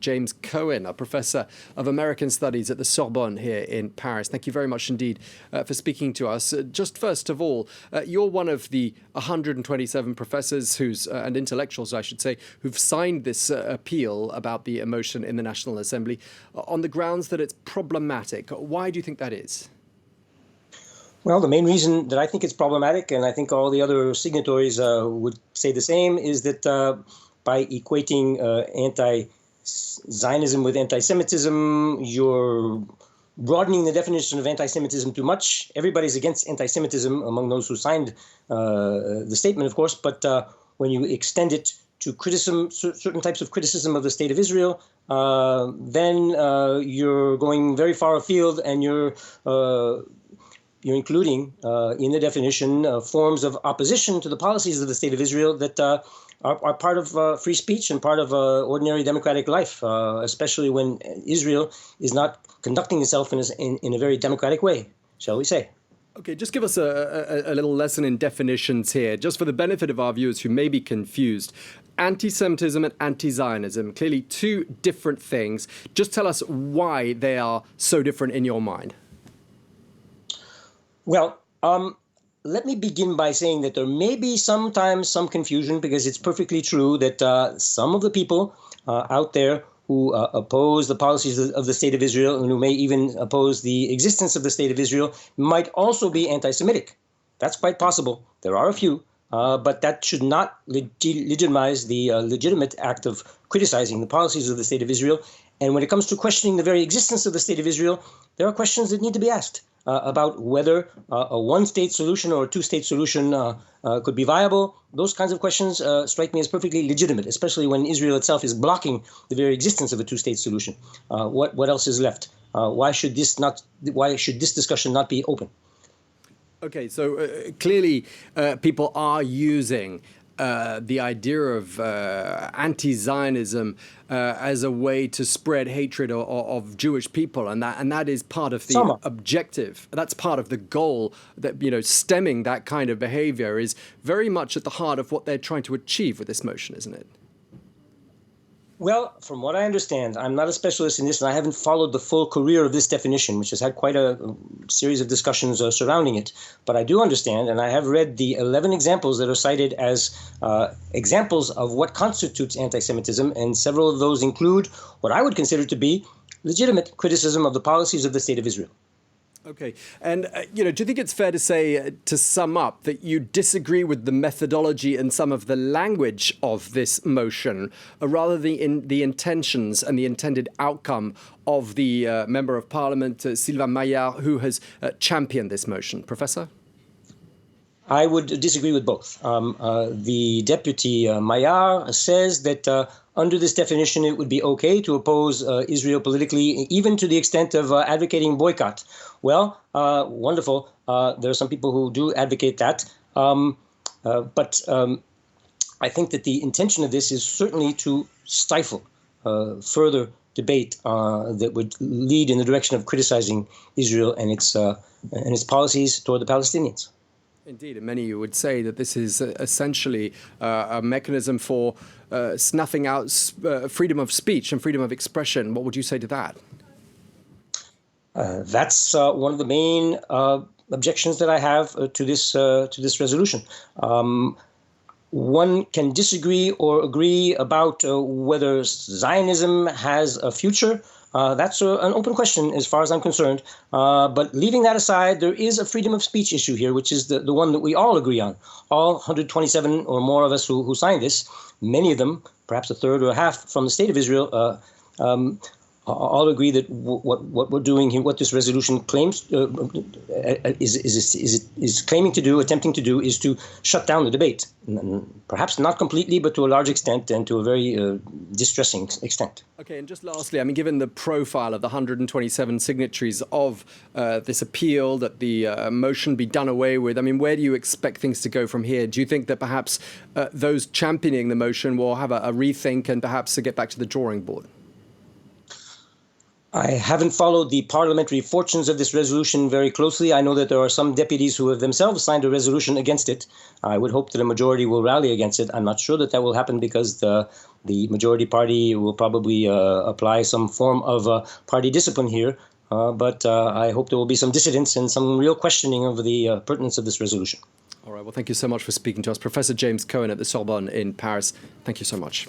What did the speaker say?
James Cohen, a professor of American Studies at the Sorbonne here in Paris. Thank you very much indeed for speaking to us. Just first of all, you're one of the 127 professors and intellectuals, I should say, who've signed this appeal about the motion in the National Assembly on the grounds that it's problematic. Why do you think that is? Well, the main reason that I think it's problematic, and I think all the other signatories would say the same, is that by equating anti-Zionism with anti-Semitism, you're broadening the definition of anti-Semitism too much. Everybody's against anti-Semitism among those who signed the statement, of course, but when you extend it to criticism, certain types of criticism of the state of Israel, then you're going very far afield, and you're including in the definition forms of opposition to the policies of the state of Israel that are part of free speech and part of ordinary democratic life, especially when Israel is not conducting itself in a very democratic way, shall we say. Okay, just give us a little lesson in definitions here, just for the benefit of our viewers who may be confused. Anti-Semitism and anti-Zionism, clearly two different things. Just tell us why they are so different in your mind. Well, let me begin by saying that there may be sometimes some confusion, because it's perfectly true that some of the people out there who oppose the policies of the state of Israel, and who may even oppose the existence of the state of Israel, might also be anti-Semitic. That's quite possible. There are a few, but that should not legitimize the legitimate act of criticizing the policies of the state of Israel. And when it comes to questioning the very existence of the state of Israel, there are questions that need to be asked about whether a one-state solution or a two-state solution could be viable. Those kinds of questions strike me as perfectly legitimate, especially when Israel itself is blocking the very existence of a two-state solution. What else is left? Why should this discussion not be open? Okay, so clearly people are using the idea of anti-Zionism as a way to spread hatred of Jewish people, and that is part of the objective. That's part of the goal. That, you know, stemming that kind of behavior is very much at the heart of what they're trying to achieve with this motion, isn't it? Well, from what I understand, I'm not a specialist in this, and I haven't followed the full career of this definition, which has had quite a series of discussions surrounding it. But I do understand, and I have read the 11 examples that are cited as examples of what constitutes anti-Semitism, and several of those include what I would consider to be legitimate criticism of the policies of the state of Israel. Okay. And, do you think it's fair to say, to sum up, that you disagree with the methodology and some of the language of this motion, rather than the intentions and the intended outcome of the Member of Parliament, Sylvain Maillard, who has championed this motion? Professor? I would disagree with both. The deputy Maillard says that under this definition, it would be okay to oppose Israel politically, even to the extent of advocating boycott. Well, wonderful. There are some people who do advocate that. But I think that the intention of this is certainly to stifle further debate that would lead in the direction of criticizing Israel and its policies toward the Palestinians. Indeed, and many would say that this is essentially a mechanism for snuffing out freedom of speech and freedom of expression. What would you say to that? That's one of the main objections that I have to this resolution. One can disagree or agree about whether Zionism has a future. That's an open question as far as I'm concerned. But leaving that aside, there is a freedom of speech issue here, which is the one that we all agree on. All 127 or more of us who signed this, many of them, perhaps a third or a half from the state of Israel, all agree that what we're doing here, what this resolution claims is claiming to do, attempting to do, is to shut down the debate. Perhaps not completely, but to a large extent, and to a very distressing extent. Okay, and just lastly, I mean, given the profile of the 127 signatories of this appeal, that the motion be done away with, I mean, where do you expect things to go from here? Do you think that perhaps those championing the motion will have a rethink and perhaps get back to the drawing board? I haven't followed the parliamentary fortunes of this resolution very closely. I know that there are some deputies who have themselves signed a resolution against it. I would hope that a majority will rally against it. I'm not sure that that will happen because the majority party will probably apply some form of party discipline here. But I hope there will be some dissidents and some real questioning of the pertinence of this resolution. All right. Well, thank you so much for speaking to us. Professor James Cohen at the Sorbonne in Paris. Thank you so much.